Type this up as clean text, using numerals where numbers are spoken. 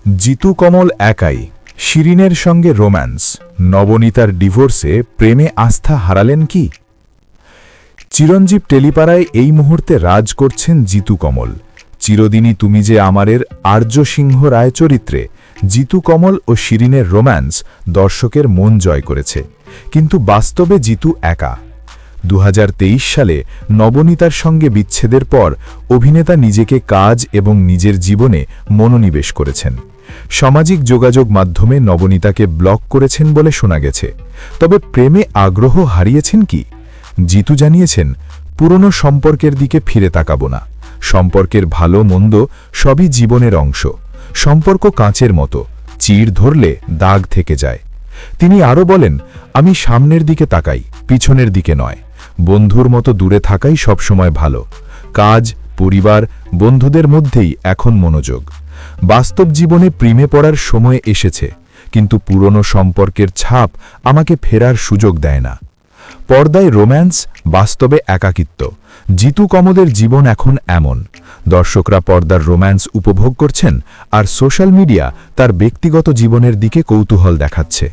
জিতু কমল একাই, শিরিনের সঙ্গে রোম্যান্স, নবনীতার ডিভোর্সে প্রেমে আস্থা হারালেন কি? চিরঞ্জীব টেলিপাড়ায় এই মুহূর্তে রাজ করছেন জিতু কমল। চিরদিনই তুমি যে আমারের আর্য সিংহ রায় চরিত্রে জিতু কমল ও শিরিনের রোম্যান্স দর্শকের মন জয় করেছে, কিন্তু বাস্তবে জিতু একা। 2023 সালে নবনীতার সঙ্গে বিচ্ছেদের পর অভিনেতা নিজেকে কাজ এবং নিজের জীবনে মনোনিবেশ করেছেন। সামাজিক যোগাযোগ মাধ্যমে নবনীতাকে ব্লক করেছেন বলে শোনা গেছে। তবে প্রেমে আগ্রহ হারিয়েছেন কি? জিতু জানিয়েছেন, পুরনো সম্পর্কের দিকে ফিরে তাকাবো না। সম্পর্কের ভালো মন্দ সবই জীবনের অংশ। সম্পর্ক কাঁচের মতো, চিড় ধরলে দাগ থেকে যায়। তিনি আরও বলেন, আমি সামনের দিকে তাকাই, পিছনের দিকে নয়। বন্ধুর মতো দূরে থাকাই সবসময় ভালো। কাজ, পরিবার, বন্ধুদের মধ্যেই এখন মনোযোগ। বাস্তব জীবনে প্রেমে পড়ার সময় এসেছে, কিন্তু পুরনো সম্পর্কের ছাপ আমাকে ফেরার সুযোগ দেয় না। পর্দায় রোম্যান্স, বাস্তবে একাকিত্ব। জিতু কমলের জীবন এখন এমন। দর্শকরা পর্দার রোম্যান্স উপভোগ করছেন, আর সোশ্যাল মিডিয়া তার ব্যক্তিগত জীবনের দিকে কৌতূহল দেখাচ্ছে।